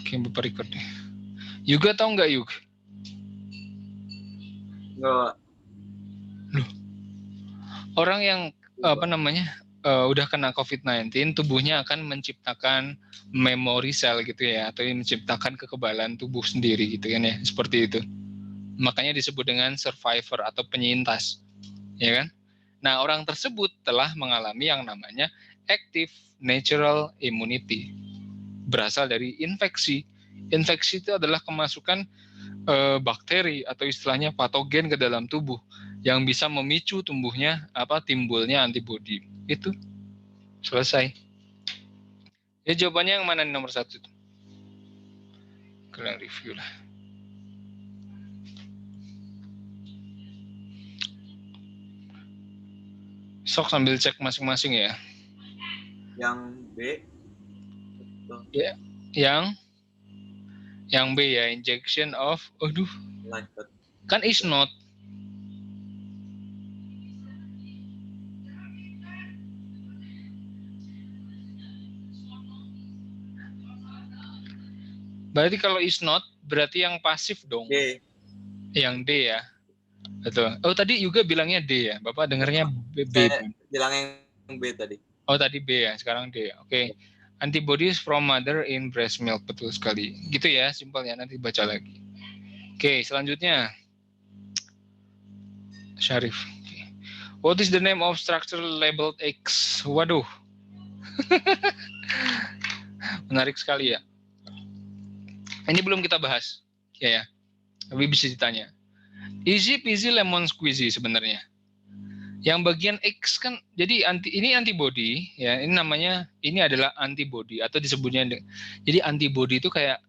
Oke, Bapak record nih. Yuga tahu nggak Yug? Enggak. Loh, orang yang udah kena COVID-19, tubuhnya akan menciptakan memori sel gitu ya, atau menciptakan kekebalan tubuh sendiri gitu kan ya, seperti itu. Makanya disebut dengan survivor atau penyintas, ya kan? Nah, orang tersebut telah mengalami yang namanya active natural immunity. Berasal dari infeksi. Infeksi itu adalah kemasukan bakteri atau istilahnya patogen ke dalam tubuh yang bisa memicu timbulnya antibodi. Itu selesai. Ya jawabannya yang mana nih, nomor 1 itu? Kalian review lah. Sok sambil cek masing-masing ya. Yang B. Ya, yang B ya, injection of, kan is not. Berarti kalau is not, berarti yang pasif dong. D. Yang D ya. Betul. Oh, tadi juga bilangnya D ya. Bapak dengarnya B. Saya bilang yang B tadi. Oh, tadi B ya, sekarang D. Oke. Antibodies from mother in breast milk. Betul sekali. Gitu ya, simpelnya. Nanti baca lagi. Oke, selanjutnya. Syarif. What is the name of structure labeled X? Waduh. Menarik sekali ya. Ini belum kita bahas. Ya. Tapi bisa ditanya. Easy peasy lemon squeezy sebenarnya. Yang bagian X kan, jadi ini antibody ya, ini adalah antibody atau disebutnya, jadi antibody itu kayak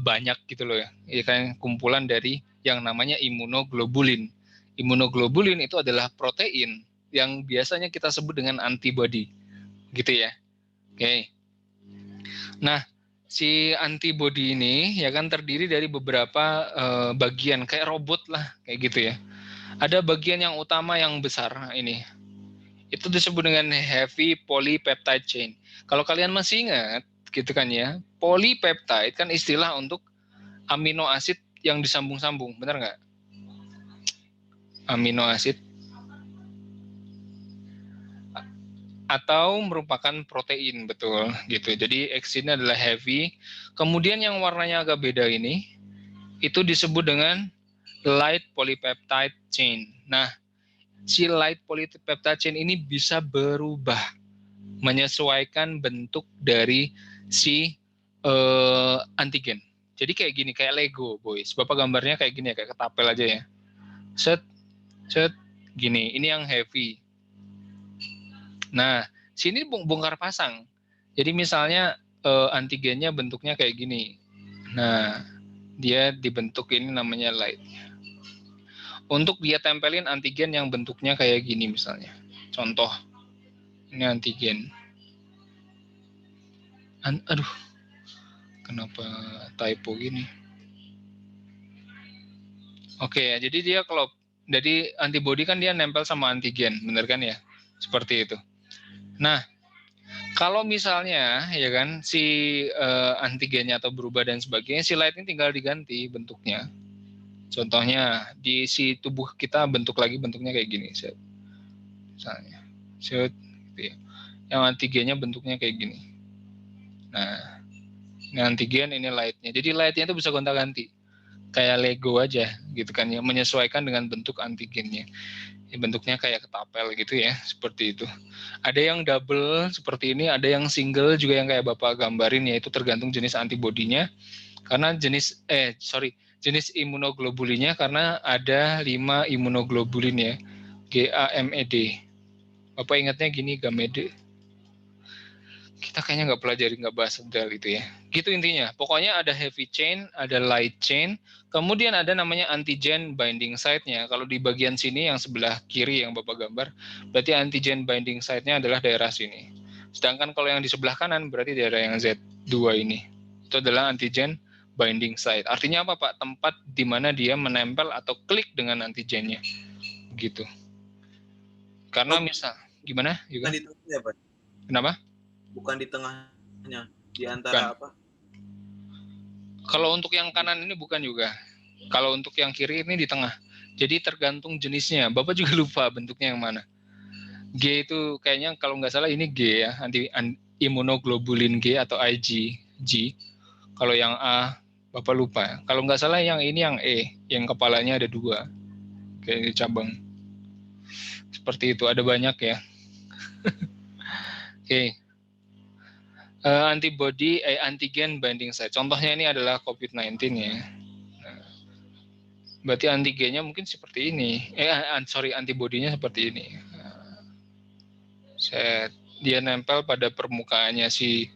banyak gitu loh ya, kayak kumpulan dari yang namanya imunoglobulin. Imunoglobulin itu adalah protein yang biasanya kita sebut dengan antibody, gitu ya. Oke. Nah, si antibody ini ya kan terdiri dari beberapa bagian kayak robot lah, kayak gitu ya. Ada bagian yang utama yang besar ini. Itu disebut dengan heavy polypeptide chain. Kalau kalian masih ingat gitu kan ya, polypeptide kan istilah untuk amino asid yang disambung-sambung, benar nggak? Amino asid atau merupakan protein, betul gitu. Jadi X ini adalah heavy. Kemudian yang warnanya agak beda ini, itu disebut dengan light polypeptide chain. Nah, si light polypeptide chain ini bisa berubah menyesuaikan bentuk dari si antigen. Jadi kayak gini, kayak Lego, boys. Bapak gambarnya kayak gini ya, kayak ketapel aja ya. Set, set, gini. Ini yang heavy. Nah, sini bongkar pasang. Jadi misalnya antigennya bentuknya kayak gini. Nah, dia dibentuk ini namanya light. Untuk dia tempelin antigen yang bentuknya kayak gini misalnya. Contoh, ini antigen. Aduh, kenapa typo gini? Oke, jadi dia jadi antibody kan dia nempel sama antigen, bener kan ya? Seperti itu. Nah, kalau misalnya ya kan si antigennya atau berubah dan sebagainya, si light ini tinggal diganti bentuknya. Contohnya di si tubuh kita bentuk lagi bentuknya kayak gini, misalnya, gitu ya. Yang antigennya bentuknya kayak gini. Nah, ini antigen, ini lightnya. Jadi lightnya itu bisa gonta-ganti, kayak Lego aja, gitu kan ya, menyesuaikan dengan bentuk antigennya. Ya, bentuknya kayak ketapel gitu ya, seperti itu. Ada yang double seperti ini, ada yang single juga yang kayak Bapak gambarin, yaitu tergantung jenis antibodinya. Karena jenis imunoglobulinnya, karena ada 5 imunoglobulin ya, GAMED. Bapak ingatnya gini, GAMED. Kita kayaknya nggak bahas detail itu ya. Gitu intinya. Pokoknya ada heavy chain, ada light chain, kemudian ada namanya antigen binding site-nya. Kalau di bagian sini yang sebelah kiri yang Bapak gambar, berarti antigen binding site-nya adalah daerah sini. Sedangkan kalau yang di sebelah kanan berarti daerah yang Z2 ini. Itu adalah antigen binding site. Artinya apa Pak? Tempat di mana dia menempel atau klik dengan antigennya. Gitu. Karena misal, gimana? Juga? Bukan di tengahnya, Pak. Kenapa? Bukan di tengahnya, di antara Bukan. apa? Kalau untuk yang kanan ini bukan juga. Kalau untuk yang kiri ini di tengah. Jadi tergantung jenisnya. Bapak juga lupa bentuknya yang mana. G itu kayaknya kalau nggak salah ini G ya, imunoglobulin G atau IG. G. Kalau yang A, Bapak lupa. Kalau nggak salah yang ini yang E, yang kepalanya ada 2. Kayak cabang. Seperti itu, ada banyak ya. Oke. Antigen binding site. Contohnya ini adalah COVID-19 ya. Berarti antigennya mungkin seperti ini. Antibodinya seperti ini. Dia nempel pada permukaannya si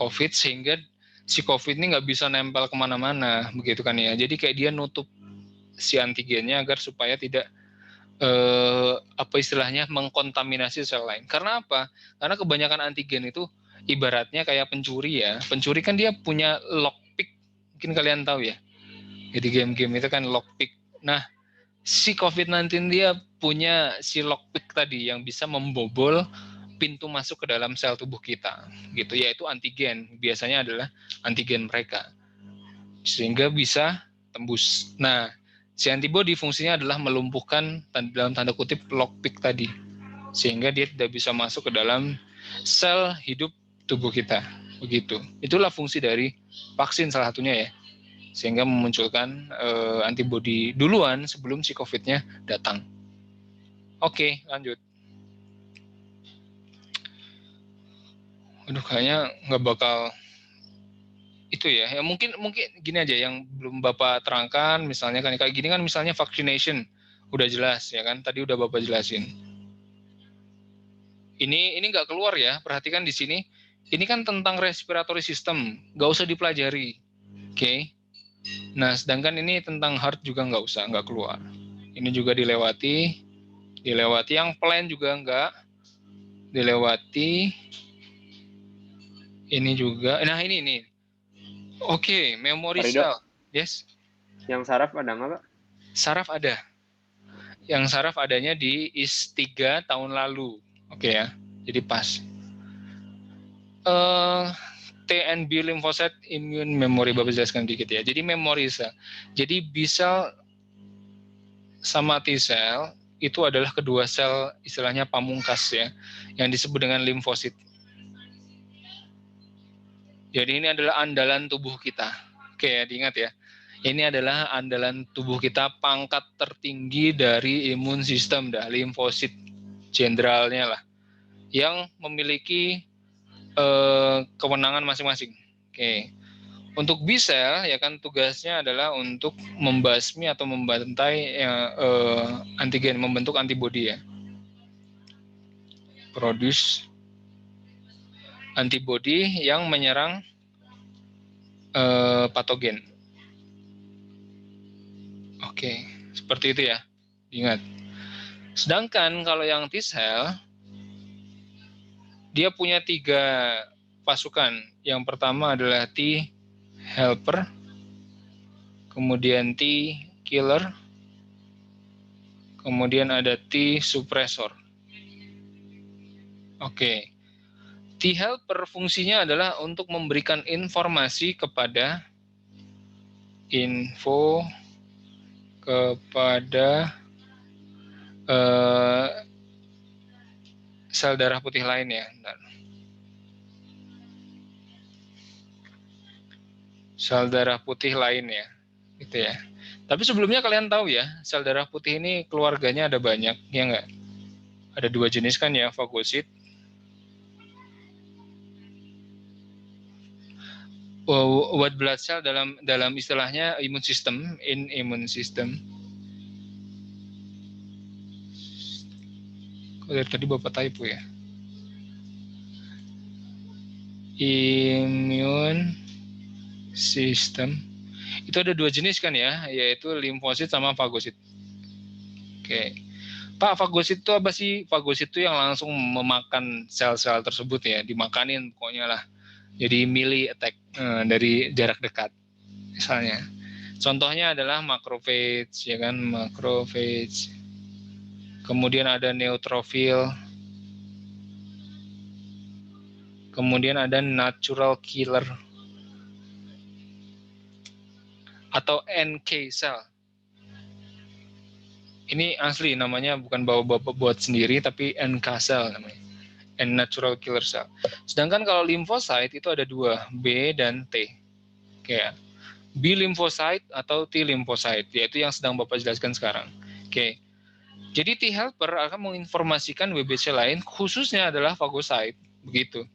COVID sehingga si COVID ini nggak bisa nempel kemana-mana, begitu kan ya. Jadi kayak dia nutup si antigennya agar supaya tidak mengkontaminasi sel lain. Karena apa? Karena kebanyakan antigen itu ibaratnya kayak pencuri ya. Pencuri kan dia punya lockpick, mungkin kalian tahu ya. Jadi game-game itu kan lockpick. Nah, si COVID-19 dia punya si lockpick tadi yang bisa membobol pintu masuk ke dalam sel tubuh kita, gitu, yaitu antigen. Biasanya adalah antigen mereka, sehingga bisa tembus. Nah, si antibody fungsinya adalah melumpuhkan dalam tanda kutip lockpick tadi, sehingga dia tidak bisa masuk ke dalam sel hidup tubuh kita. Begitu. Itulah fungsi dari vaksin salah satunya ya, sehingga memunculkan antibody duluan sebelum si COVID-nya datang. Oke, lanjut. Aduh, kayaknya nggak bakal itu ya. Ya mungkin gini aja yang belum Bapak terangkan, misalnya kan kayak gini kan, misalnya vaccination udah jelas ya kan, tadi udah Bapak jelasin. Ini nggak keluar ya, perhatikan di sini. Ini kan tentang respiratory system, nggak usah dipelajari. Oke. Nah, sedangkan ini tentang heart juga nggak keluar. Ini juga dilewati yang plain juga nggak dilewati. Ini juga, nah ini. Oke, memory cell. Yes. Yang saraf ada nggak, Pak? Saraf ada. Yang saraf adanya di IS-3 tahun lalu. Oke ya, jadi pas. TNB lymphocyte immune memory, Bapak jelaskan dikit ya. Jadi memory cell. Jadi B-cell sama T-cell itu adalah kedua sel istilahnya pamungkas ya, yang disebut dengan limfosit. Jadi ini adalah andalan tubuh kita. Oke ya, diingat ya. Ini adalah andalan tubuh kita, pangkat tertinggi dari imun sistem, limfosit jenderalnya lah, yang memiliki kewenangan masing-masing. Oke. Untuk B-cell ya kan tugasnya adalah untuk membasmi atau membantai antigen, membentuk antibodi ya. Produce antibodi yang menyerang patogen. Oke, seperti itu ya. Ingat. Sedangkan kalau yang T-cell, dia punya 3 pasukan. Yang pertama adalah T helper, kemudian T killer, kemudian ada T suppressor. Oke. T helper fungsinya adalah untuk memberikan informasi kepada sel darah putih lain ya. Sel darah putih lain ya, gitu ya. Tapi sebelumnya kalian tahu ya, sel darah putih ini keluarganya ada banyak, ya nggak? Ada 2 jenis kan ya, fagosit. White blood cell dalam istilahnya immune system, immune system. Dari tadi Bapak typo ya. Immune system. Itu ada 2 jenis kan ya, yaitu limfosit sama fagosit. Oke. Pak, fagosit itu apa sih? Fagosit itu yang langsung memakan sel-sel tersebut ya, dimakanin pokoknya lah. Jadi melee attack dari jarak dekat. Misalnya. Contohnya adalah macrophage ya kan, macrophage. Kemudian ada neutrophil. Kemudian ada natural killer. atau NK cell. Ini asli namanya, bukan bapak buat sendiri, tapi NK cell namanya, natural killer cell. Sedangkan kalau limfosit itu ada dua, B dan T. Kayak B lymphocyte atau T lymphocyte, yaitu yang sedang Bapak jelaskan sekarang. Oke. Jadi T helper akan menginformasikan WBC lain, khususnya adalah fagocyte, begitu.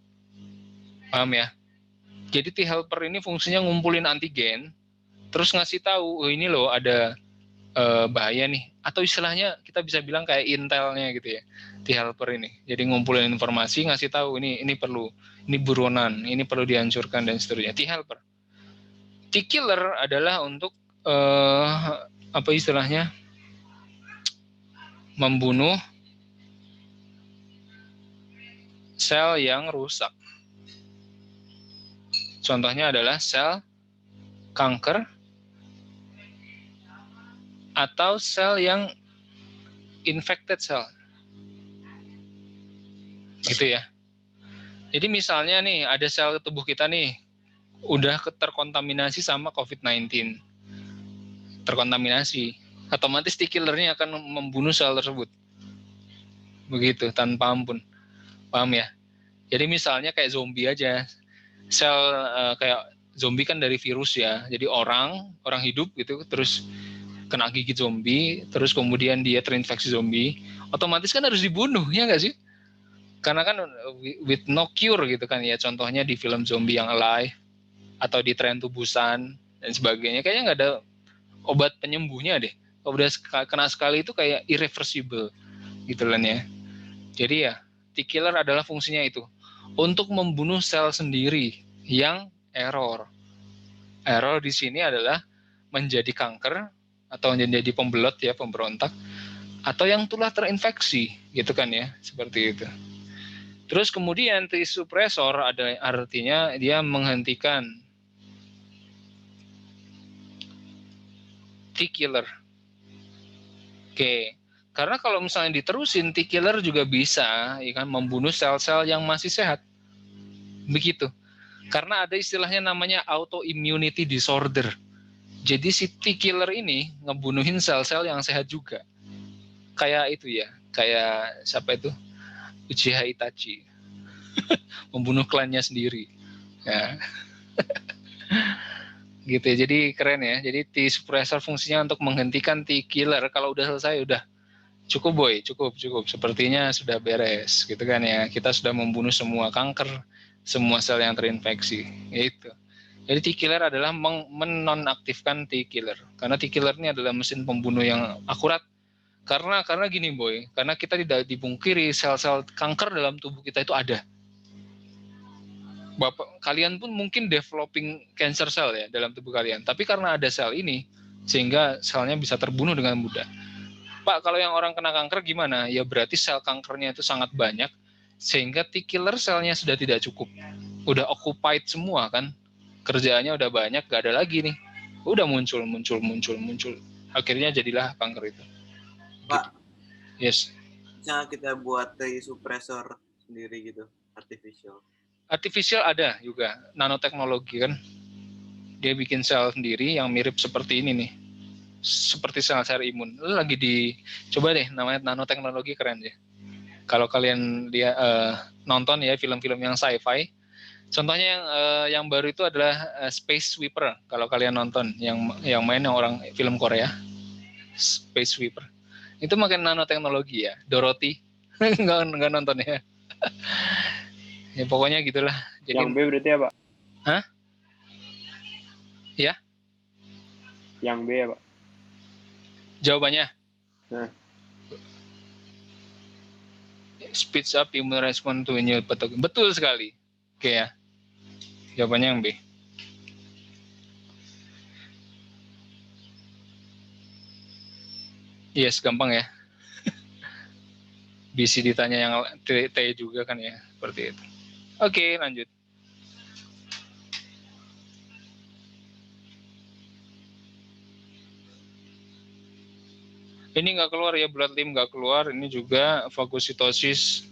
Paham ya? Jadi T helper ini fungsinya ngumpulin antigen, terus ngasih tahu, oh ini loh ada bahaya nih, atau istilahnya kita bisa bilang kayak intelnya gitu ya, T helper ini. Jadi ngumpulin informasi, ngasih tahu ini perlu, ini buronan, ini perlu dihancurkan dan seterusnya. T helper. T killer adalah untuk apa istilahnya, membunuh sel yang rusak. Contohnya adalah sel kanker atau sel yang infected cell. Gitu ya. Jadi misalnya nih ada sel tubuh kita nih udah terkontaminasi sama COVID-19. Terkontaminasi. Otomatis T killernya akan membunuh sel tersebut. Begitu, tanpa ampun. Paham ya? Jadi misalnya kayak zombie aja. Sel kayak zombie kan dari virus ya. Jadi orang hidup gitu terus kena gigit zombie, terus kemudian dia terinfeksi zombie, otomatis kan harus dibunuh, ya nggak sih? Karena kan with no cure gitu kan ya, contohnya di film zombie yang Alive, atau di Train to Busan, dan sebagainya, kayaknya nggak ada obat penyembuhnya deh. Kalau udah kena sekali itu kayak irreversible gitu kan ya. Jadi ya, T-killer adalah fungsinya itu, untuk membunuh sel sendiri yang error. Error di sini adalah menjadi kanker, atau menjadi pembelot ya, pemberontak, atau yang telah terinfeksi gitu kan ya, seperti itu. Terus kemudian T suppressor ada artinya dia menghentikan T killer. Oke, karena kalau misalnya diterusin T killer juga bisa ya kan, membunuh sel-sel yang masih sehat. Begitu. Karena ada istilahnya namanya autoimmunity disorder. Jadi si T killer ini ngebunuhin sel-sel yang sehat juga. Kayak itu ya, kayak siapa itu? Uchiha Itachi. Membunuh klannya sendiri. Ya. Gitu ya. Jadi keren ya. Jadi T suppressor fungsinya untuk menghentikan T killer. Kalau udah selesai udah cukup boy, cukup. Sepertinya sudah beres gitu kan ya. Kita sudah membunuh semua kanker, semua sel yang terinfeksi. Itu. Jadi T killer adalah menonaktifkan T killer. Karena T killer ini adalah mesin pembunuh yang akurat. Karena gini boy, karena kita tidak dipungkiri sel-sel kanker dalam tubuh kita itu ada. Kalian pun mungkin developing cancer cell ya dalam tubuh kalian. Tapi karena ada sel ini, sehingga selnya bisa terbunuh dengan mudah. Pak, kalau yang orang kena kanker gimana? Ya berarti sel kankernya itu sangat banyak, sehingga T killer selnya sudah tidak cukup. Udah occupied semua kan. Kerjaannya udah banyak, gak ada lagi nih. Udah muncul. Akhirnya jadilah kanker itu. Pak, Gitu. Yes. misalnya kita buat T suppressor sendiri gitu, artificial. Artificial ada juga, nanoteknologi kan. Dia bikin sel sendiri yang mirip seperti ini nih. Seperti sel-sel imun. Lu lagi coba deh, namanya nanoteknologi, keren deh. Kalau kalian dia nonton ya film-film yang sci-fi, contohnya yang baru itu adalah Space Sweeper. Kalau kalian nonton yang main yang orang film Korea, Space Sweeper. Itu makin nanoteknologi ya. Dorothy nggak nonton ya. Ya pokoknya gitulah. Jadi, yang B berarti apa? Hah? Ya? Yang B apa? Jawabannya? Nah. Speeds up immune response to new pathogen. Betul sekali. Oke ya. Jawabannya yang B. Yes, gampang ya. Bisa ditanya yang T juga kan ya, seperti itu. Oke, lanjut. Ini nggak keluar ya, blood limb nggak keluar. Ini juga fagositosis.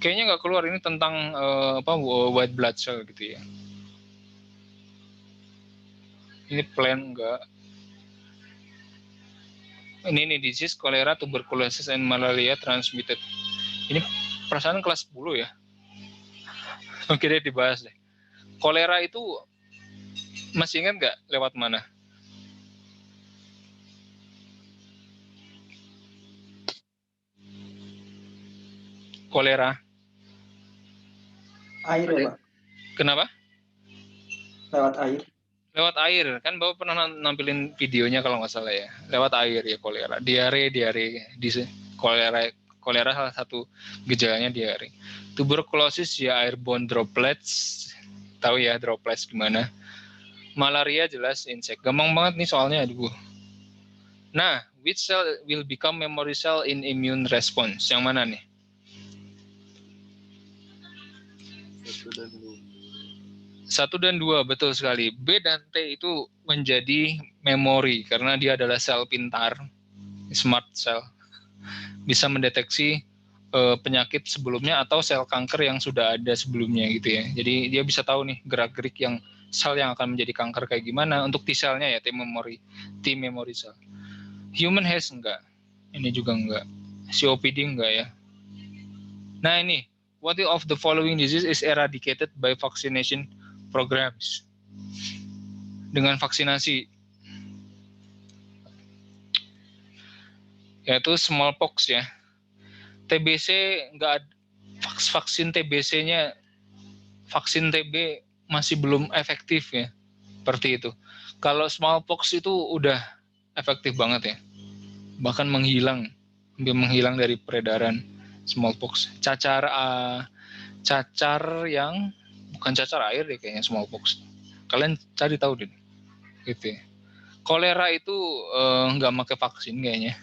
Kayaknya nggak keluar. Ini tentang white blood cell gitu ya. Ini plan enggak. Ini disease, kolera, tuberculosis, and malaria transmitted. Ini perasaan kelas 10 ya. Oke deh, dibahas deh. Kolera itu masih ingat nggak lewat mana? Kolera. Air ya, Pak? Kenapa? Lewat air. Lewat air. Kan Bapak pernah nampilin videonya kalau nggak salah ya. Lewat air ya kolera. Diare. Kolera salah satu gejalanya diare. Tuberculosis ya airborne droplets. Tahu ya droplets gimana? Malaria jelas insek. Gampang banget nih soalnya, aduh. Nah, which cell will become memory cell in immune response? Yang mana nih? 1 dan 2. 1 dan 2, betul sekali. B dan T itu menjadi memori karena dia adalah sel pintar, smart cell. Bisa mendeteksi penyakit sebelumnya atau sel kanker yang sudah ada sebelumnya gitu ya. Jadi dia bisa tahu nih gerak-gerik yang sel yang akan menjadi kanker kayak gimana. Untuk T selnya ya T memory cell. Human has enggak. Ini juga enggak. COPD enggak ya. Nah ini, what of the following disease is eradicated by vaccination programs? Dengan vaksinasi. Yaitu smallpox ya. TBC enggak, vaksin TBC-nya, vaksin TB masih belum efektif ya. Seperti itu. Kalau smallpox itu udah efektif banget ya. Bahkan menghilang dari peredaran smallpox. Cacar yang bukan cacar air deh kayaknya smallpox. Kalian cari tahu deh. Gitu ya. Kolera itu nggak pakai vaksin kayaknya.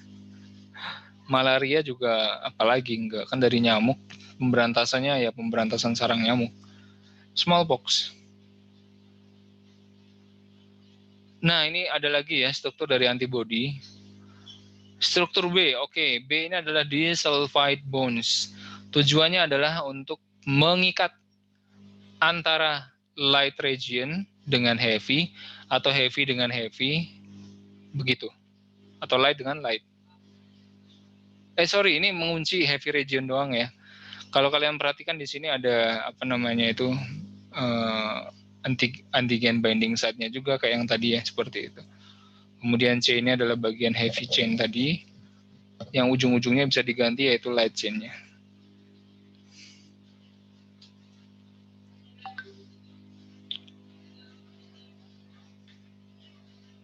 Malaria juga apalagi enggak, kan dari nyamuk. Pemberantasannya ya pemberantasan sarang nyamuk. Smallpox. Nah, ini ada lagi ya struktur dari antibodi. Struktur B, oke. B ini adalah disulfide bonds. Tujuannya adalah untuk mengikat antara light region dengan heavy atau heavy dengan heavy, begitu. Atau light dengan light. Ini mengunci heavy region doang ya. Kalau kalian perhatikan di sini ada apa namanya itu antigen binding site-nya juga kayak yang tadi ya, seperti itu. Kemudian C ini adalah bagian heavy chain tadi, yang ujung-ujungnya bisa diganti yaitu light chain-nya.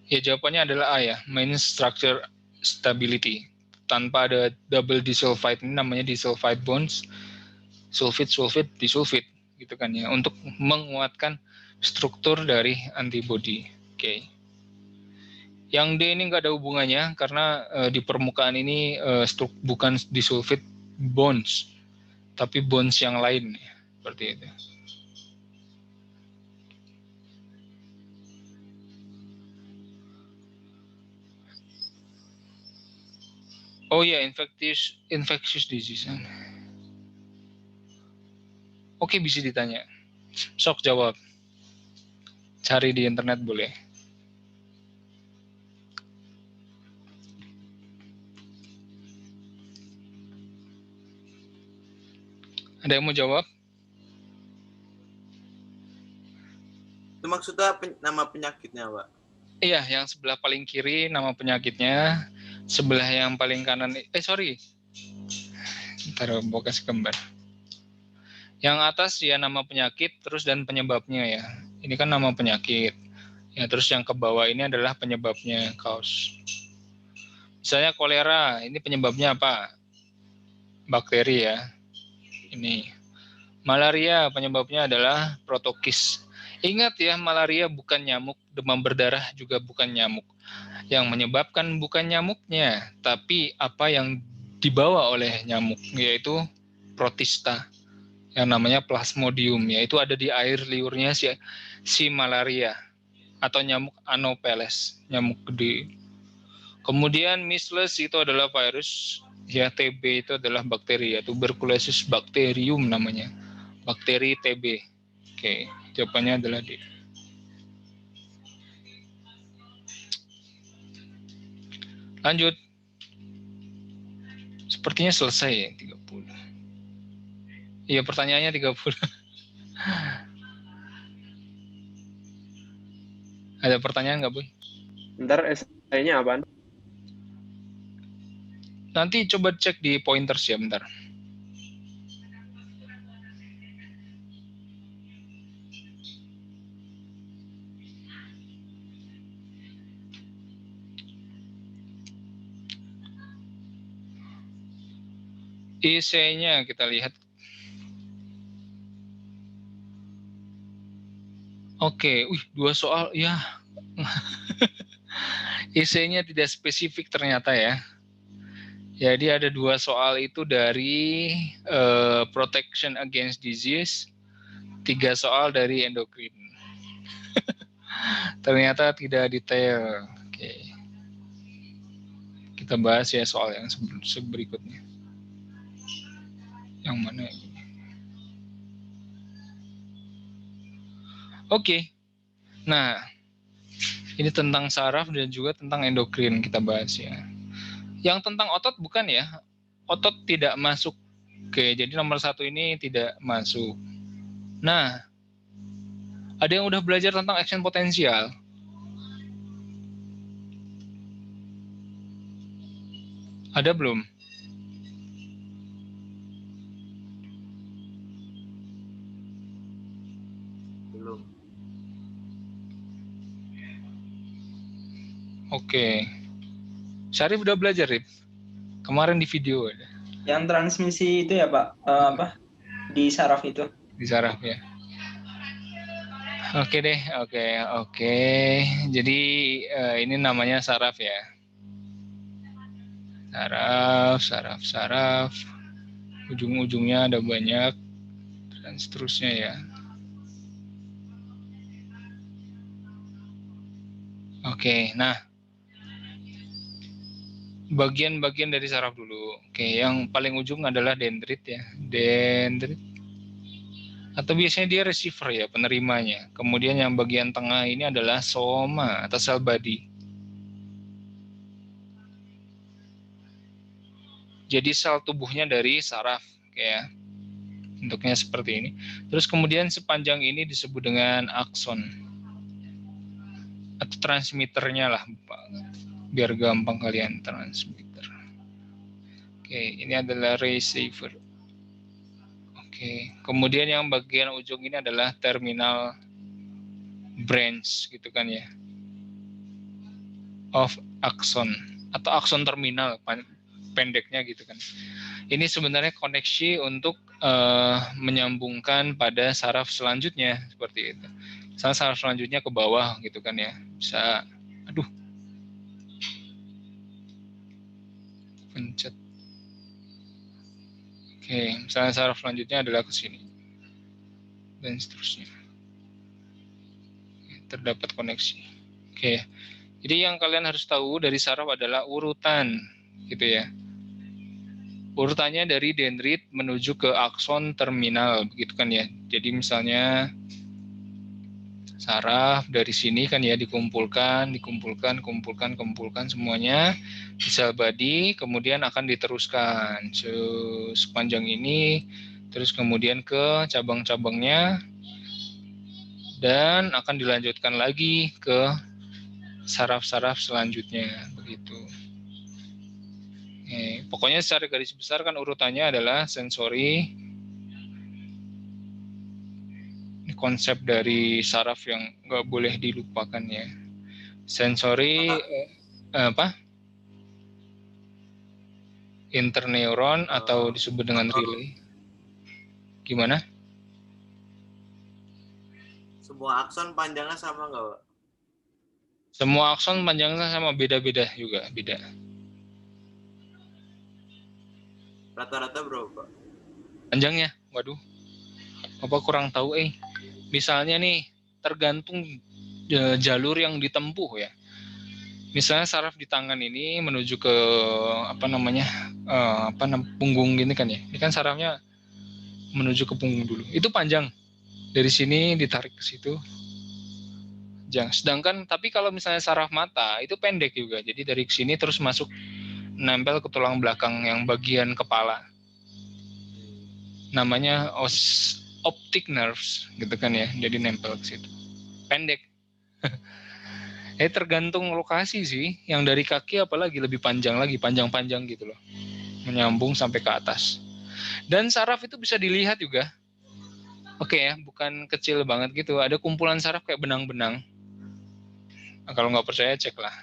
Ya jawabannya adalah A ya, main structure stability. Tanpa ada double disulfide, ini namanya disulfide bonds, sulfid, disulfid gitu kan ya, untuk menguatkan struktur dari antibody. Oke. Yang D ini nggak ada hubungannya karena di permukaan ini bukan disulfid bonds, tapi bonds yang lain seperti itu. Oh ya, infectious disease. Oke, bisa ditanya. Sok jawab. Cari di internet boleh. Ada yang mau jawab? Itu maksudnya nama penyakitnya, Pak? Iya, yang sebelah paling kiri nama penyakitnya, sebelah yang paling kanan, ntar mau kasih gambar. Yang atas ya nama penyakit, terus dan penyebabnya ya. Ini kan nama penyakit. Ya, terus yang ke bawah ini adalah penyebabnya, cause. Misalnya kolera, ini penyebabnya apa? Bakteri ya. Ini. Malaria, penyebabnya adalah protokis. Ingat ya, malaria bukan nyamuk, demam berdarah juga bukan nyamuk. Yang menyebabkan bukan nyamuknya, tapi apa yang dibawa oleh nyamuk, yaitu protista, yang namanya plasmodium, yaitu ada di air liurnya si malaria, atau nyamuk Anopheles, nyamuk gede. Kemudian measles itu adalah virus, ya TB itu adalah bakteri, ya tuberculosis bacterium namanya, bakteri TB. Oke, jawabannya adalah D. Lanjut. Sepertinya selesai ya 30. Iya, pertanyaannya 30. Ada pertanyaan nggak, Boy? Ntar esainya apaan? Nanti coba cek di pointers ya bentar. Esainya kita lihat. Oke, 2 soal ya. Esainya tidak spesifik ternyata ya. Jadi ada 2 soal itu dari protection against disease, 3 soal dari endokrin. Ternyata tidak detail. Oke. Kita bahas ya soal yang berikutnya. Yang mana ini? Oke. Nah, ini tentang saraf dan juga tentang endokrin kita bahas ya. Yang tentang otot bukan ya. Otot tidak masuk. Oke, jadi nomor 1 ini tidak masuk. Nah, ada yang udah belajar tentang action potensial? Ada belum? Belum. Oke. Syarif udah belajar, Rip? Kemarin di video ada. Yang transmisi itu ya Pak, apa di saraf itu. Di saraf ya. Oke deh, oke. Jadi ini namanya saraf ya. Saraf. Ujung-ujungnya ada banyak dan seterusnya ya. Oke, nah bagian-bagian dari saraf dulu. Oke, yang paling ujung adalah dendrit ya. Dendrit. Atau biasanya dia receiver ya, penerimanya. Kemudian yang bagian tengah ini adalah soma atau cell body. Jadi sel tubuhnya dari saraf, kayak bentuknya seperti ini. Terus kemudian sepanjang ini disebut dengan akson atau transmitternya lah, biar gampang kalian transmitter. Oke, ini adalah receiver. Oke, kemudian yang bagian ujung ini adalah terminal branch gitu kan ya, of akson atau akson terminal pendeknya gitu kan. Ini sebenarnya koneksi untuk menyambungkan pada saraf selanjutnya seperti itu. Misalnya saraf selanjutnya ke bawah gitu kan ya, bisa, pencet. Oke, misalnya saraf selanjutnya adalah ke sini dan seterusnya. Terdapat koneksi. Oke, jadi yang kalian harus tahu dari saraf adalah urutan, gitu ya. Urutannya dari dendrit menuju ke akson terminal, begitu kan ya. Jadi misalnya saraf dari sini kan ya dikumpulkan semuanya di sel body, kemudian akan diteruskan sepanjang ini, terus kemudian ke cabang-cabangnya, dan akan dilanjutkan lagi ke saraf-saraf selanjutnya, begitu. Pokoknya secara garis besar kan urutannya adalah sensori. Ini konsep dari saraf yang nggak boleh dilupakan ya. Sensori interneuron atau disebut dengan relay. Gimana? Semua akson panjangnya sama nggak, Pak? Semua akson panjangnya sama, beda-beda juga, beda. Rata-rata berapa? Panjangnya, waduh, apa kurang tahu Misalnya nih, tergantung jalur yang ditempuh ya. Misalnya saraf di tangan ini menuju ke punggung gini kan ya. Ini kan sarafnya menuju ke punggung dulu. Itu panjang. Dari sini ditarik ke situ. panjang. Sedangkan tapi kalau misalnya saraf mata itu pendek juga. Jadi dari sini terus masuk nempel ke tulang belakang yang bagian kepala. Namanya optic nerves gitu kan ya. Jadi nempel ke situ. Pendek. Tergantung lokasi sih. Yang dari kaki apalagi lebih panjang lagi, panjang-panjang gitu loh. Menyambung sampai ke atas. Dan saraf itu bisa dilihat juga. Oke ya, bukan kecil banget gitu. Ada kumpulan saraf kayak benang-benang. Nah, kalau nggak percaya cek lah.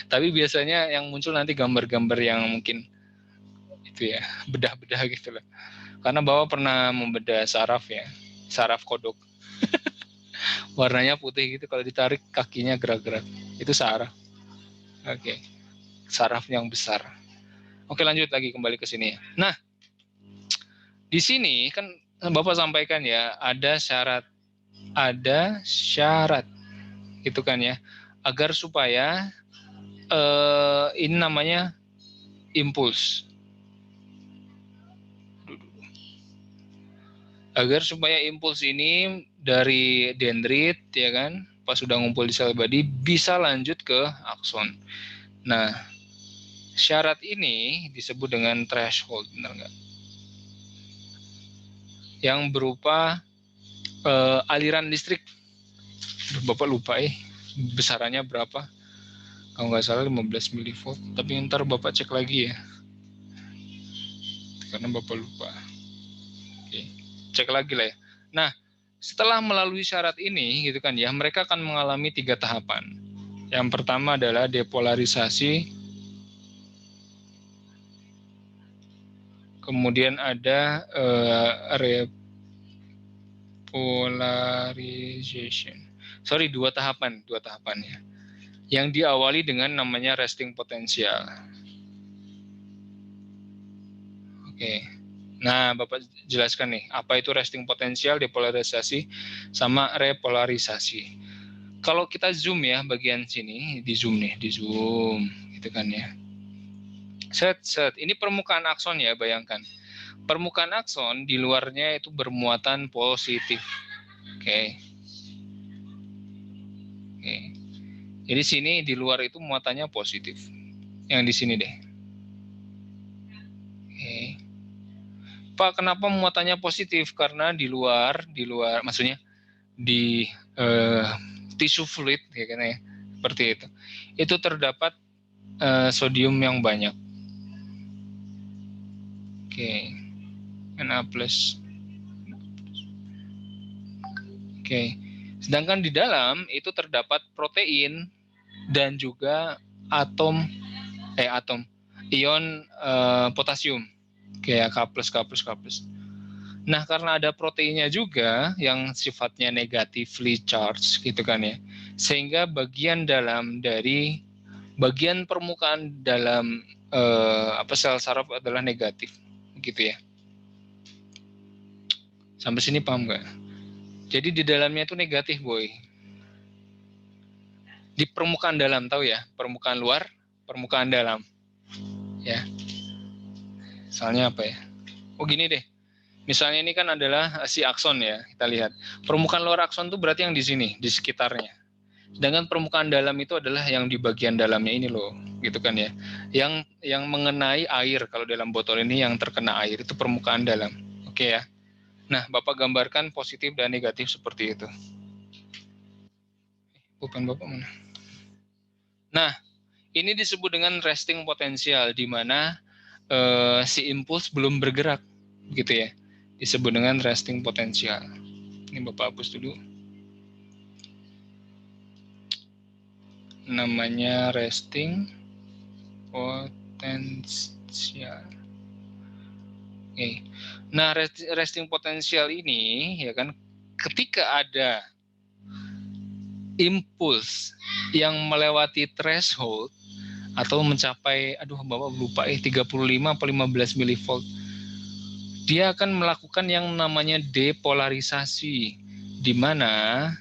Tapi biasanya yang muncul nanti gambar-gambar yang mungkin itu ya, bedah-bedah gitu loh. Karena Bapak pernah membedah saraf ya, saraf kodok. Warnanya putih gitu, kalau ditarik kakinya gerak-gerak. Itu saraf. Oke. Saraf yang besar. Oke, lanjut lagi kembali ke sini. Nah, di sini kan Bapak sampaikan ya, ada syarat gitu kan ya, agar supaya ini namanya impuls. Agar supaya impuls ini dari dendrit ya kan, pas sudah ngumpul di sel body bisa lanjut ke akson. Nah, syarat ini disebut dengan threshold, benar nggak? Yang berupa aliran listrik. Bapak lupa besarannya berapa? Kalau nggak salah 15 milivolt. Tapi ntar Bapak cek lagi ya. Karena Bapak lupa. Oke. Cek lagi lah ya. Nah, setelah melalui syarat ini gitu kan ya, mereka akan mengalami 3 tahapan. Yang pertama adalah depolarisasi. Kemudian ada repolarization. Sorry, 2 tahapan ya. Yang diawali dengan namanya resting potential. Oke. Nah, Bapak jelaskan nih, apa itu resting potential, depolarisasi, sama repolarisasi. Kalau kita zoom ya, bagian sini, di zoom, gitu kan ya. Set. Ini permukaan akson ya, bayangkan. Permukaan akson di luarnya itu bermuatan positif. Oke. Jadi sini di luar itu muatannya positif. Yang di sini deh. Oke. Pak, kenapa muatannya positif? Karena di luar, maksudnya di tisu fluid, ya kan ya, seperti itu. Itu terdapat sodium yang banyak. Oke. Na+. Oke. Sedangkan di dalam itu terdapat protein dan juga ion potasium kayak K+. Nah, karena ada proteinnya juga yang sifatnya negatively charged gitu kan ya, sehingga bagian permukaan dalam sel saraf adalah negatif gitu ya. Sampai sini paham nggak? Jadi di dalamnya itu negatif, boy. Di permukaan dalam, tahu ya? Permukaan luar, permukaan dalam. Ya. Soalnya apa ya? Oh gini deh. Misalnya ini kan adalah si akson ya, kita lihat. Permukaan luar akson itu berarti yang di sini, di sekitarnya. Sedangkan permukaan dalam itu adalah yang di bagian dalamnya ini loh, gitu kan ya. Yang mengenai air, kalau dalam botol ini yang terkena air, itu permukaan dalam. Oke ya. Nah, Bapak gambarkan positif dan negatif seperti itu. Bukan Bapak mana? Nah, ini disebut dengan resting potensial, di mana si impuls belum bergerak, gitu ya. Disebut dengan resting potensial. Ini Bapak hapus dulu. Namanya resting potensial. Oke. Nah, resting potensial ini ya kan, ketika ada impuls yang melewati threshold atau mencapai, Bapak lupa 35 atau 15 milivolt, dia akan melakukan yang namanya depolarisasi, di mana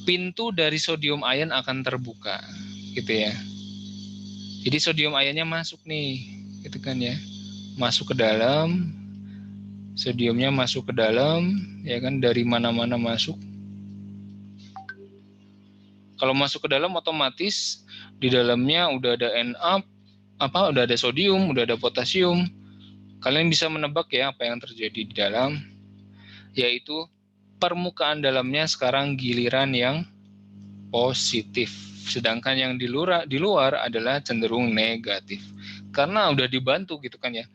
pintu dari sodium ion akan terbuka, gitu ya. Jadi sodium ionnya masuk nih, gitu kan ya, masuk ke dalam Sodiumnya masuk ke dalam, ya kan, dari mana-mana masuk. Kalau masuk ke dalam otomatis di dalamnya udah ada udah ada sodium, udah ada potasium. Kalian bisa menebak ya apa yang terjadi di dalam, yaitu permukaan dalamnya sekarang giliran yang positif. Sedangkan yang di luar adalah cenderung negatif. Karena udah dibantu gitu kan ya.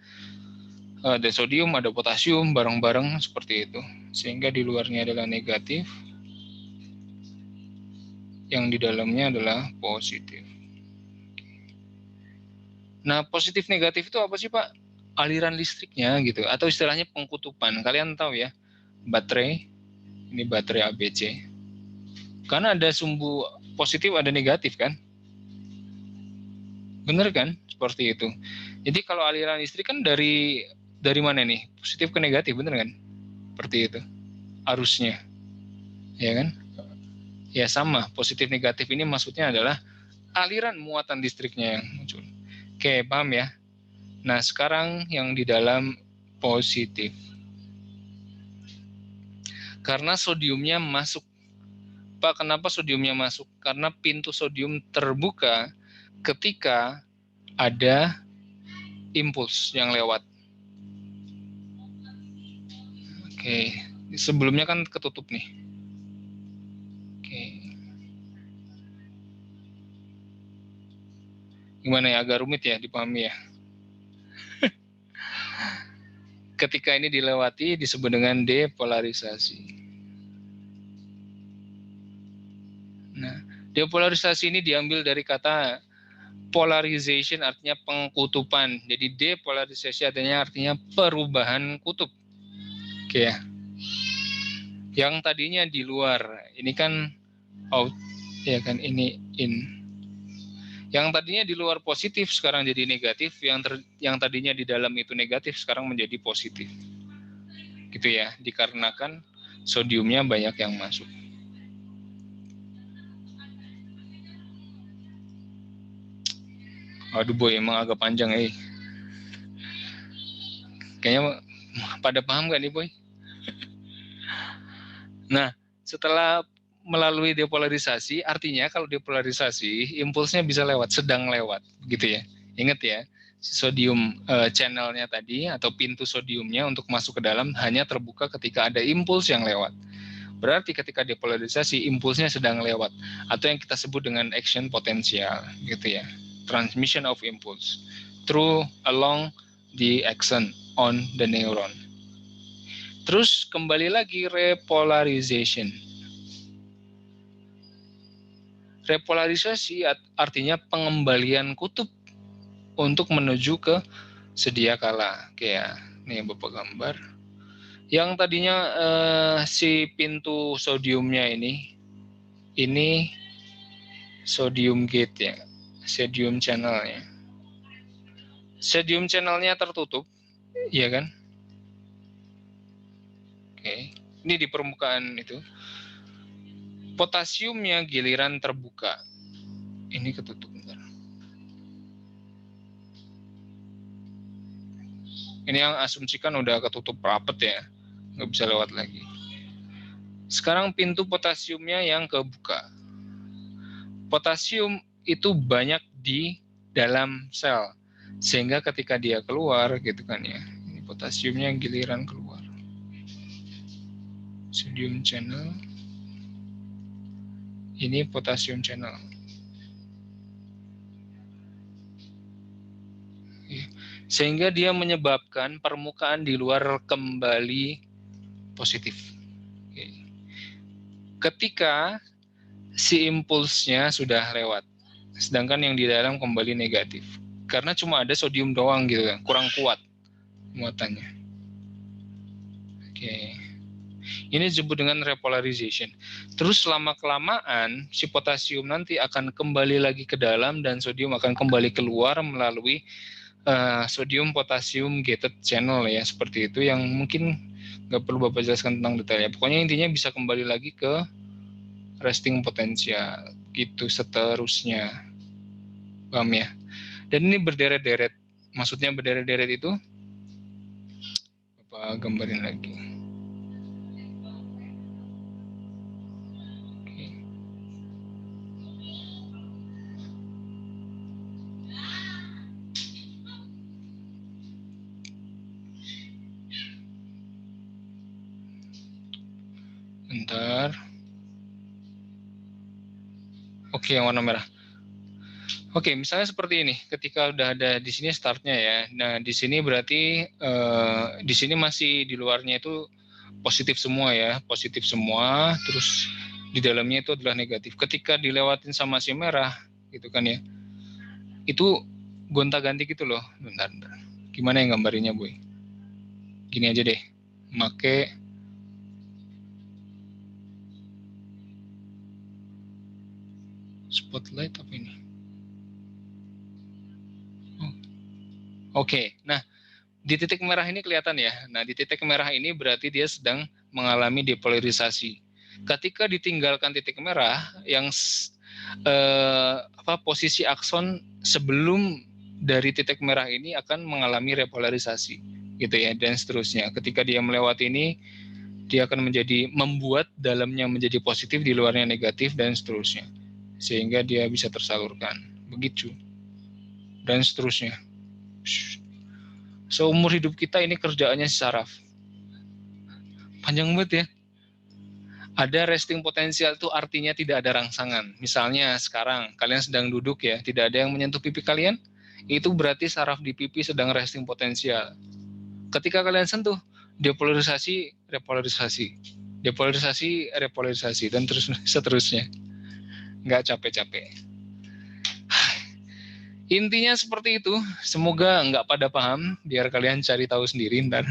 Ada sodium, ada potasium, bareng-bareng seperti itu. Sehingga di luarnya adalah negatif, yang di dalamnya adalah positif. Nah, positif negatif itu apa sih Pak? Aliran listriknya gitu, atau istilahnya pengkutupan. Kalian tahu ya, baterai, ini baterai ABC. Karena ada sumbu positif, ada negatif kan? Bener kan? Seperti itu. Jadi kalau aliran listrik kan dari mana nih? Positif ke negatif, bener kan? Seperti itu. Arusnya. Ya kan? Ya sama, positif negatif ini maksudnya adalah aliran muatan listriknya yang muncul. Oke, paham ya? Nah, sekarang yang di dalam positif. Karena sodiumnya masuk. Pak, kenapa sodiumnya masuk? Karena pintu sodium terbuka ketika ada impuls yang lewat. Oke, sebelumnya kan ketutup nih. Oke. Gimana ya, agak rumit ya dipahami ya. Ketika ini dilewati disebut dengan depolarisasi. Nah, depolarisasi ini diambil dari kata polarization, artinya pengkutupan. Jadi depolarisasi artinya perubahan kutub. Oke ya. Yang tadinya di luar, ini kan out, ya kan, ini in. Yang tadinya di luar positif sekarang jadi negatif, yang tadinya di dalam itu negatif sekarang menjadi positif. Gitu ya, dikarenakan sodiumnya banyak yang masuk. Aduh boy, emang agak panjang Kayaknya pada paham gak nih boy? Nah, setelah melalui depolarisasi, artinya kalau depolarisasi, impulsnya bisa lewat, sedang lewat, gitu ya. Ingat ya, sodium channelnya tadi, atau pintu sodiumnya untuk masuk ke dalam hanya terbuka ketika ada impuls yang lewat. Berarti ketika depolarisasi, impulsnya sedang lewat, atau yang kita sebut dengan action potensial, gitu ya. Transmission of impulse through along the axon on the neuron. Terus kembali lagi repolarization. Repolarisasi artinya pengembalian kutub untuk menuju ke sedia kala. Kayak nih Bapak gambar. Yang tadinya si pintu sodiumnya ini sodium gate ya, sodium channelnya. Sodium channelnya tertutup, ya kan? Oke, ini di permukaan itu. Potasiumnya giliran terbuka. Ini ketutup. Bentar. Ini yang asumsikan udah ketutup rapat ya, nggak bisa lewat lagi. Sekarang pintu potasiumnya yang kebuka. Potasium itu banyak di dalam sel, sehingga ketika dia keluar gitu kan ya, ini potasiumnya yang giliran keluar. Sodium channel, ini potasium channel. Sehingga dia menyebabkan permukaan di luar kembali positif. Ketika si impulsnya sudah lewat, sedangkan yang di dalam kembali negatif. Karena cuma ada sodium doang gitu kan, kurang kuat muatannya. Oke. Ini disebut dengan repolarization. Terus lama-kelamaan si potasium nanti akan kembali lagi ke dalam dan sodium akan kembali keluar melalui sodium potasium gated channel ya, seperti itu, yang mungkin nggak perlu Bapak jelaskan tentang detailnya. Pokoknya intinya bisa kembali lagi ke resting potensial gitu seterusnya. Paham ya? Dan ini berderet-deret. Maksudnya berderet-deret itu Bapak gambarin lagi. Oke. Bentar. Oke, yang warna merah. Oke, misalnya seperti ini. Ketika udah ada di sini startnya ya. Nah, di sini berarti di sini masih di luarnya itu positif semua ya, positif semua. Terus di dalamnya itu adalah negatif. Ketika dilewatin sama si merah, gitu kan ya. Itu gonta-ganti gitu loh. Bentar. Gimana yang gambarinnya, Boy? Gini aja deh. Make spotlight apa ini? Oke, nah di titik merah ini kelihatan ya. Nah di titik merah ini berarti dia sedang mengalami depolarisasi. Ketika ditinggalkan titik merah, yang posisi akson sebelum dari titik merah ini akan mengalami repolarisasi, gitu ya, dan seterusnya. Ketika dia melewati ini, dia akan membuat dalamnya menjadi positif, di luarnya negatif, dan seterusnya, sehingga dia bisa tersalurkan. Begitu, dan seterusnya. Seumur hidup kita ini kerjaannya saraf. Panjang banget ya. Ada resting potensial itu artinya tidak ada rangsangan. Misalnya sekarang kalian sedang duduk ya, tidak ada yang menyentuh pipi kalian, itu berarti saraf di pipi sedang resting potensial. Ketika kalian sentuh, depolarisasi, repolarisasi. Depolarisasi, repolarisasi, dan terus seterusnya. Nggak capek-capek. Intinya seperti itu. Semoga nggak pada paham, biar kalian cari tahu sendiri ntar.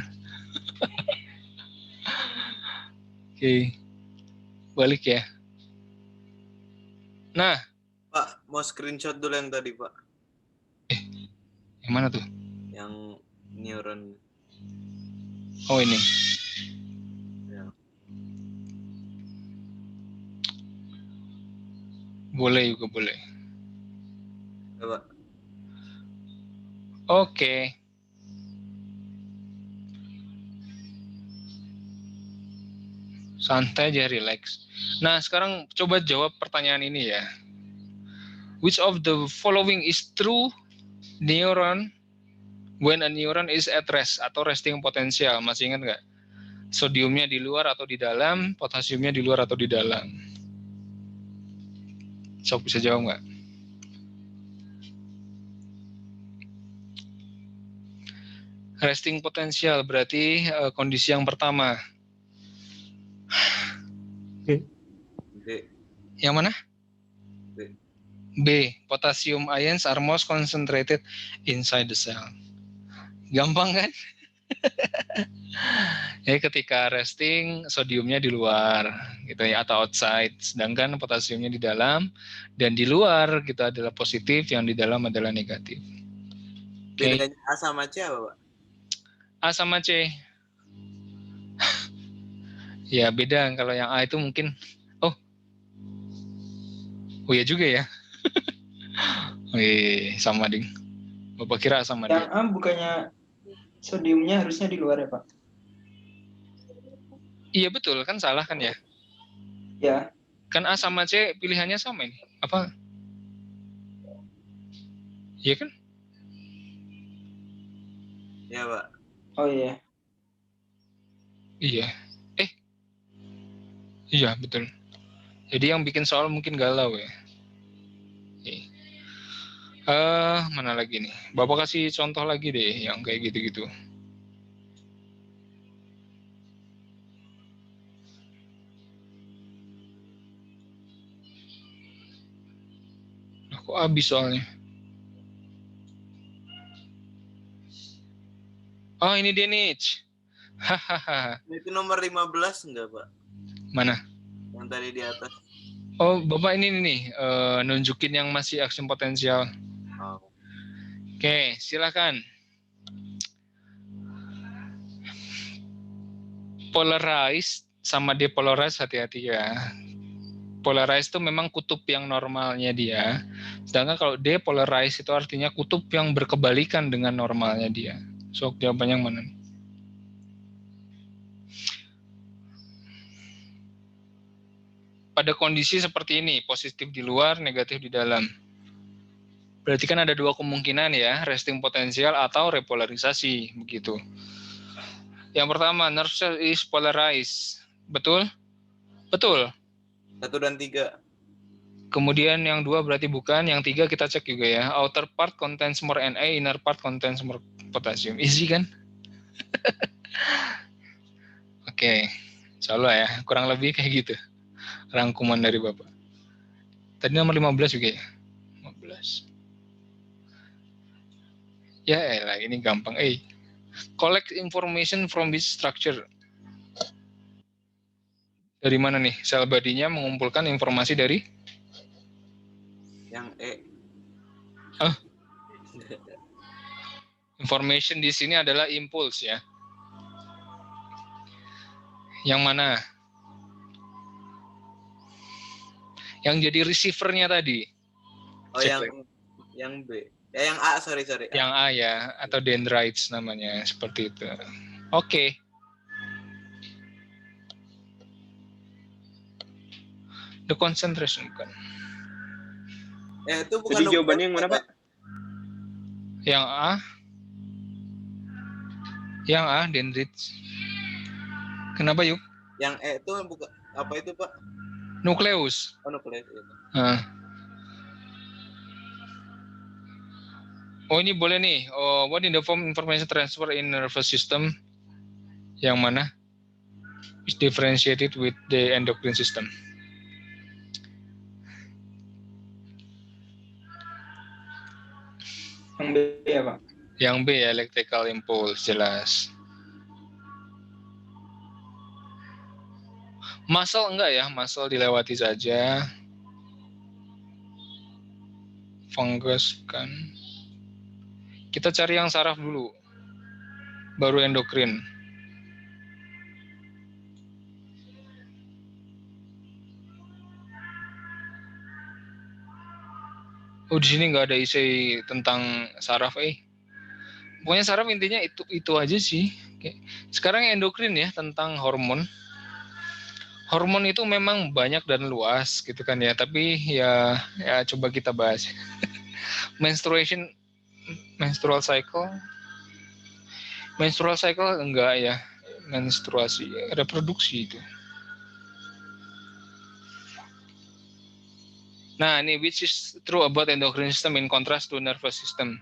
Oke. Balik ya. Nah. Pak, mau screenshot dulu yang tadi, Pak. Yang mana tuh? Yang neuron. Oh, ini. Ya. Boleh juga, boleh. Ya, Pak. Oke. Santai aja, relax. Nah, sekarang coba jawab pertanyaan ini ya. Which of the following is true neuron when a neuron is at rest atau resting potential? Masih ingat nggak? Sodiumnya di luar atau di dalam, potasiumnya di luar atau di dalam? Sok bisa jawab nggak? Resting potential berarti kondisi yang pertama. B. Yang mana? B. B. Potassium ions are most concentrated inside the cell. Gampang kan? Ya, ketika resting sodiumnya di luar gitu ya, atau outside, sedangkan potasiumnya di dalam, dan di luar kita adalah positif, yang di dalam adalah negatif. Bedanya A sama C apa, Pak? A sama C. Ya beda, kalau yang A itu mungkin oh ya juga ya. Wih, sama ding. Bapak kira sama Yang dia. A bukannya sodiumnya harusnya di luar ya, Pak? Iya betul, kan salah kan ya? Ya. Kan A sama C pilihannya sama ini. Apa? Iya kan? Iya, Pak. Oh iya. Iya. Iya betul. Jadi yang bikin soal mungkin galau ya. Mana lagi nih? Bapak kasih contoh lagi deh yang kayak gitu-gitu. Kok habis soalnya? Oh ini dia nih. Hahaha. Itu nomor 15 enggak, Pak? Mana? Yang tadi di atas. Oh Bapak ini nih nunjukin yang masih action potensial. Oh. Oke, silakan. Polarized sama depolarized, hati-hati ya. Polarized itu memang kutub yang normalnya dia. Sedangkan kalau depolarized itu artinya kutub yang berkebalikan dengan normalnya dia. So, jawabannya yang mana? pada kondisi seperti ini, positif di luar, negatif di dalam. Berarti kan ada dua kemungkinan ya, resting potensial atau repolarisasi, begitu. Yang pertama, nerve cell is polarized. Betul? Betul. 1 dan 3. Kemudian yang 2 berarti bukan, yang 3 kita cek juga ya. Outer part contains more Na, inner part contains more potassium. Easy kan? Oke, insyaallah ya, kurang lebih kayak gitu. Rangkuman dari Bapak. Tadi nomor 15 juga ya? 15. Ya elah, ini gampang. Collect information from this structure. Dari mana nih? Sel body-nya mengumpulkan informasi dari? Yang E. Information di sini adalah impulse ya. Yang mana? Yang jadi receiver-nya tadi. Oh, yang B. Yang A, sorry. Yang A ya, atau dendrites namanya, seperti itu. Oke. The concentration bukan. Itu bukan Jadi jawabannya yang mana, Pak? Yang A. Yang A, dendrites. Kenapa yuk? Yang E itu bukan apa itu, Pak? Nukleus. Oh, nukleus itu. Oh, ini boleh nih. Oh, what in the form information transfer in nervous system? Yang mana? Is differentiated with the endocrine system. Yang B ya Pak. Yang B ya, electrical impulse, jelas. Muscle enggak ya, muscle dilewati saja. Fungus kan. Kita cari yang saraf dulu. Baru endokrin. Oh, di sini nggak ada isi tentang saraf, Pokoknya saraf intinya itu aja sih. Oke. Sekarang endokrin ya, tentang hormon. Hormon itu memang banyak dan luas gitu kan ya, tapi ya coba kita bahas. Menstrual cycle enggak ya, menstruasi, reproduksi itu. Nah, ini which is true about endocrine system in contrast to nervous system.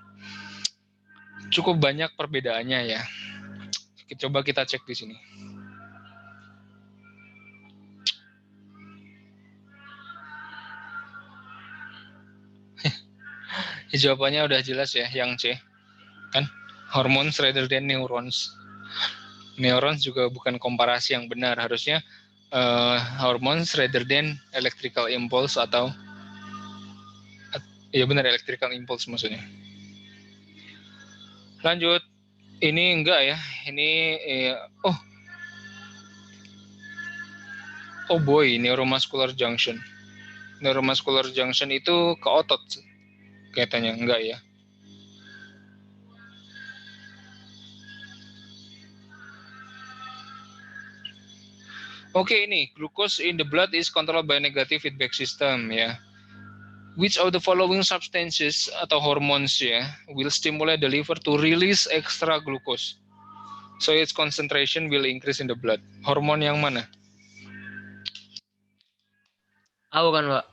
Cukup banyak perbedaannya ya. Coba kita cek di sini. Jawabannya udah jelas ya, yang C. Kan? Hormones rather than neurons. Neurons juga bukan komparasi yang benar. Harusnya hormones rather than electrical impulse atau ya benar, electrical impulse maksudnya. Lanjut. Ini enggak ya. Ini oh boy, neuromuscular junction. Neuromuscular junction itu ke otot. Kayaknya enggak ya. Oke, ini glucose in the blood is controlled by negative feedback system ya. Which of the following substances atau hormones ya will stimulate the liver to release extra glucose, so its concentration will increase in the blood. Hormon yang mana? Tahu kan, Pak?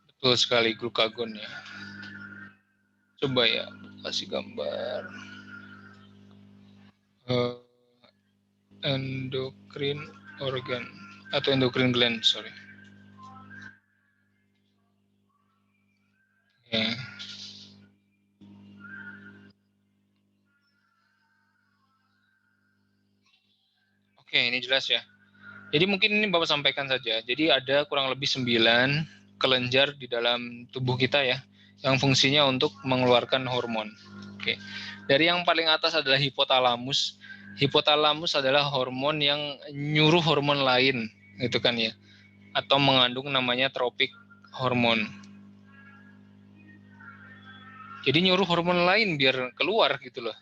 Betul sekali, glukagon ya. Coba ya, kasih gambar. Endocrine organ atau endocrine gland, sorry. Okay. Oke, ini jelas ya. Jadi mungkin ini Bapak sampaikan saja. Jadi ada kurang lebih 9 kelenjar di dalam tubuh kita ya, yang fungsinya untuk mengeluarkan hormon. Oke. Dari yang paling atas adalah hipotalamus. Hipotalamus adalah hormon yang nyuruh hormon lain, gitu kan ya. Atau mengandung namanya tropik hormon. Jadi nyuruh hormon lain biar keluar gitu loh.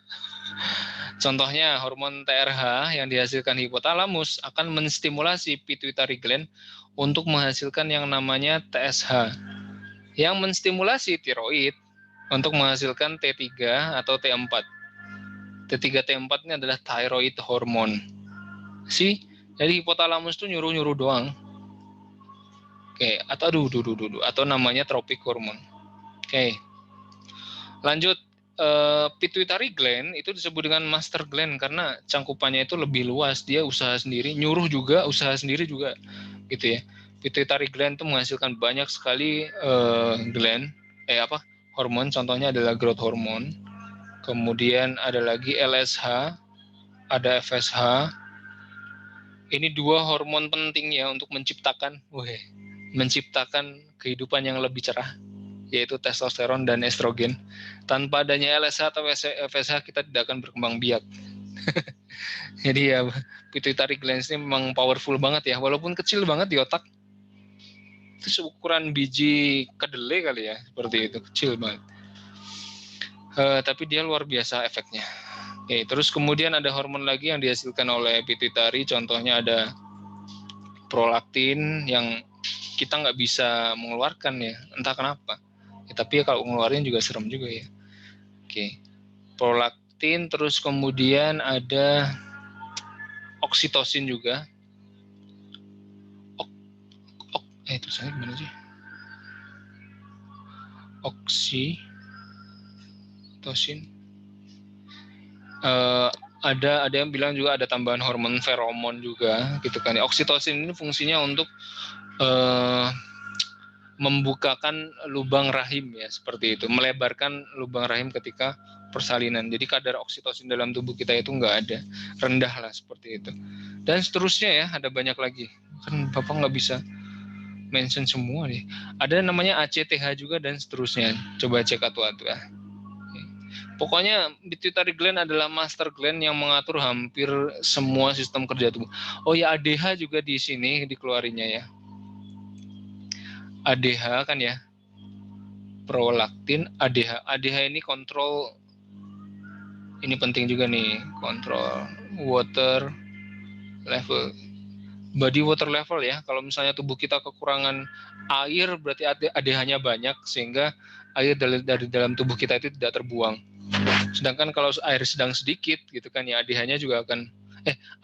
Contohnya hormon TRH yang dihasilkan hipotalamus akan menstimulasi pituitary gland untuk menghasilkan yang namanya TSH. Yang menstimulasi tiroid untuk menghasilkan T3 atau T4. T3 T4 ini adalah thyroid hormone. Jadi hipotalamus itu nyuruh-nyuruh doang. Oke, atau namanya trophic hormone. Oke. Lanjut, pituitary gland itu disebut dengan master gland karena cangkupannya itu lebih luas, dia usaha sendiri, nyuruh juga, usaha sendiri juga, gitu ya. Pituitary gland itu menghasilkan banyak sekali hormon, contohnya adalah growth hormone, kemudian ada lagi LSH, ada FSH. Ini 2 hormon penting ya untuk menciptakan kehidupan yang lebih cerah, yaitu testosteron dan estrogen. Tanpa adanya LSH atau FSH kita tidak akan berkembang biak. Jadi ya pituitary gland ini memang powerful banget ya, walaupun kecil banget di otak. Itu ukuran biji kedelai kali ya, seperti itu, kecil banget. Tapi dia luar biasa efeknya. Oke, terus kemudian ada hormon lagi yang dihasilkan oleh pituitary, contohnya ada prolaktin yang kita nggak bisa mengeluarkan ya, entah kenapa. Ya, tapi ya kalau ngeluarin juga serem juga ya. Oke, prolaktin, terus kemudian ada oksitosin juga. Tulisannya gimana sih? Oksitosin. Ada yang bilang juga ada tambahan hormon feromon juga, gitu kan. Oksitosin ini fungsinya untuk membukakan lubang rahim ya, seperti itu, melebarkan lubang rahim ketika persalinan. Jadi kadar oksitosin dalam tubuh kita itu nggak ada, rendah lah seperti itu. Dan seterusnya ya, ada banyak lagi. Kan Bapak nggak bisa mention semua nih. Ada namanya ACTH juga dan seterusnya. Coba cek atu-atu ya. Pokoknya pituitary gland adalah master gland yang mengatur hampir semua sistem kerja tubuh. Oh ya, ADH juga di sini dikeluarinya ya. ADH kan ya, prolaktin, ADH. ADH ini kontrol, ini penting juga nih, kontrol water level, body water level ya. Kalau misalnya tubuh kita kekurangan air, berarti ADH-nya banyak, sehingga air dari dalam tubuh kita itu tidak terbuang. Sedangkan kalau air sedang sedikit gitu kan ya, ADH-nya juga akan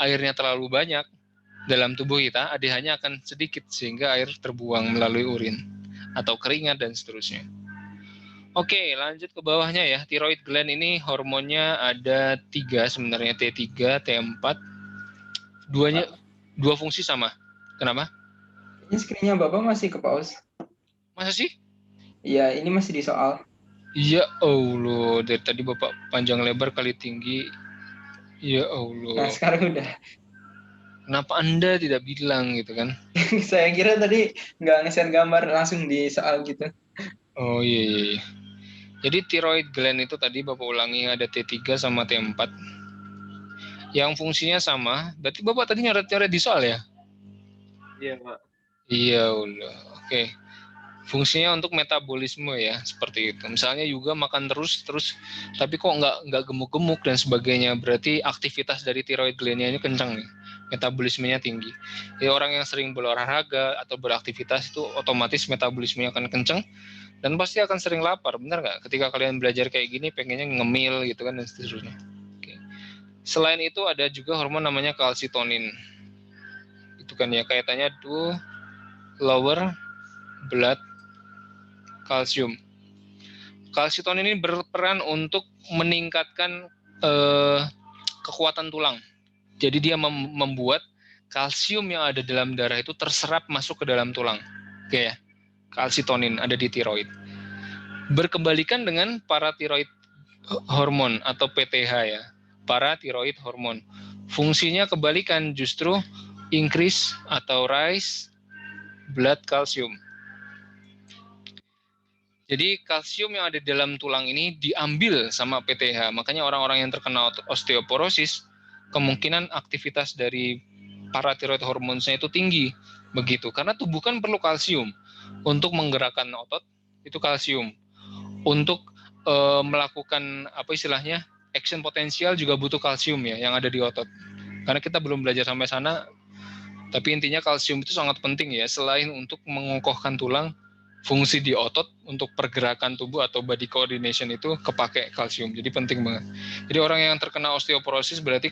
airnya terlalu banyak dalam tubuh kita, ADH-nya akan sedikit sehingga air terbuang melalui urin atau keringat dan seterusnya. Oke, lanjut ke bawahnya ya. Thyroid gland ini hormonnya ada 3 sebenarnya, T3, T4. Dua fungsi sama. Kenapa? Ini screen-nya Bapak masih ke pause. Masa sih? Iya, ini masih di soal. Ya Allah, dari tadi Bapak panjang lebar kali tinggi. Ya Allah. Nah, sekarang udah. Kenapa Anda tidak bilang gitu kan? Saya kira tadi nggak nge-share gambar langsung di soal gitu. Oh iya. Jadi thyroid gland itu tadi Bapak ulangi ada T3 sama T4. Yang fungsinya sama. Berarti Bapak tadi nyoret-nyoret di soal ya? Iya, Pak. Iya Allah. Oke. Fungsinya untuk metabolisme ya, seperti itu. Misalnya juga makan terus, tapi kok nggak gemuk-gemuk dan sebagainya. Berarti aktivitas dari thyroid gland-nya ini kencang nih. Metabolismenya tinggi. Jadi orang yang sering berolahraga atau beraktivitas itu otomatis metabolismenya akan kencang dan pasti akan sering lapar, benar nggak? Ketika kalian belajar kayak gini, pengennya ngemil gitu kan dan seterusnya. Oke. Selain itu ada juga hormon namanya kalsitonin. Itu kan ya kaitannya tuh lower blood kalsium. Kalsitonin ini berperan untuk meningkatkan kekuatan tulang. Jadi dia membuat kalsium yang ada dalam darah itu terserap masuk ke dalam tulang. Oke ya. Kalsitonin ada di tiroid. Berkebalikan dengan paratiroid hormon atau PTH ya. Paratiroid hormon. Fungsinya kebalikan, justru increase atau rise blood calcium. Jadi kalsium yang ada di dalam tulang ini diambil sama PTH. Makanya orang-orang yang terkena osteoporosis, kemungkinan aktivitas dari paratiroid hormonnya itu tinggi. Begitu. Karena tubuh kan perlu kalsium. Untuk menggerakkan otot, itu kalsium. Untuk melakukan apa istilahnya action potensial juga butuh kalsium ya yang ada di otot. Karena kita belum belajar sampai sana, tapi intinya kalsium itu sangat penting ya, selain untuk mengokohkan tulang, fungsi di otot untuk pergerakan tubuh atau body coordination itu kepake kalsium. Jadi penting banget. Jadi orang yang terkena osteoporosis berarti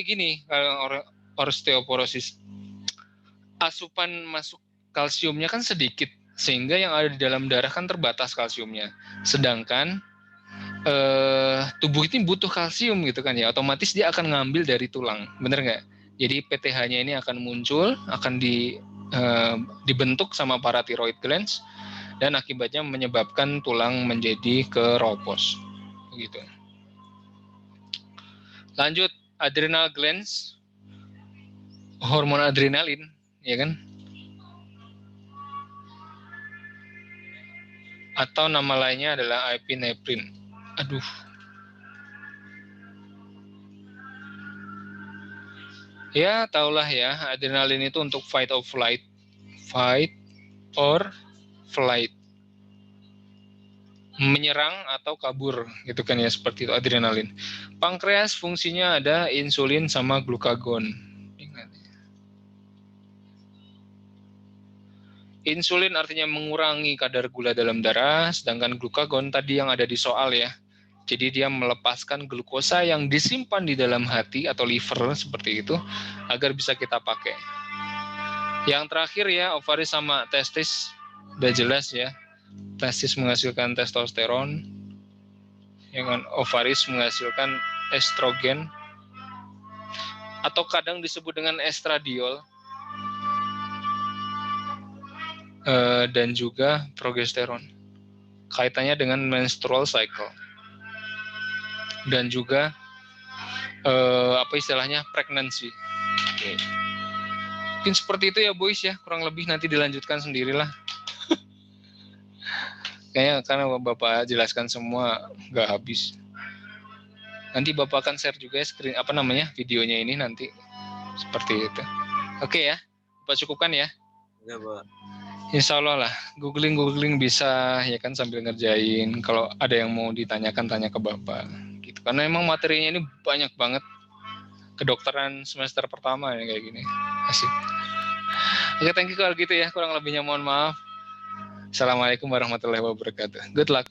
gini, kalau orang osteoporosis asupan masuk kalsiumnya kan sedikit, sehingga yang ada di dalam darah kan terbatas kalsiumnya. Sedangkan tubuh ini butuh kalsium gitu kan ya, otomatis dia akan ngambil dari tulang, bener nggak? Jadi PTH-nya ini akan muncul, akan dibentuk sama parathyroid glands, dan akibatnya menyebabkan tulang menjadi keropos, gitu. Lanjut, adrenal glands, hormon adrenalin, ya kan? Atau nama lainnya adalah epinefrin. Aduh. Ya, tahulah ya, adrenalin itu untuk fight or flight. Fight or flight. Menyerang atau kabur, gitu kan ya, seperti itu adrenalin. Pankreas fungsinya ada insulin sama glukagon. Ingat. Insulin artinya mengurangi kadar gula dalam darah, sedangkan glukagon tadi yang ada di soal ya. Jadi dia melepaskan glukosa yang disimpan di dalam hati atau liver seperti itu agar bisa kita pakai. Yang terakhir ya, ovaris sama testis, udah jelas ya. Testis menghasilkan testosteron, yang ovaris menghasilkan estrogen atau kadang disebut dengan estradiol, dan juga progesteron. Kaitannya dengan menstrual cycle. Dan juga apa istilahnya, pregnancy. Oke. Mungkin seperti itu ya boys ya, kurang lebih nanti dilanjutkan sendirilah. Kayaknya karena Bapak jelaskan semua nggak habis. Nanti Bapak akan share juga videonya ini nanti seperti itu. Oke ya, Bapak cukupkan ya. Enggak, Pak. Insya Allah lah, googling bisa ya kan sambil ngerjain. Kalau ada yang mau ditanyakan, tanya ke Bapak. Gitu. Karena emang materinya ini banyak banget. Kedokteran semester pertama ya kayak gini. Asik. Oke, thank you kalau gitu ya. Kurang lebihnya mohon maaf. Assalamualaikum warahmatullahi wabarakatuh. Good luck.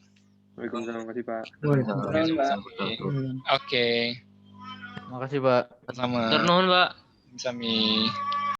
Waalaikumsalam, makasih Pak. Oke. Makasih, Pak. Sama. Ternuhun, Pak. Sami.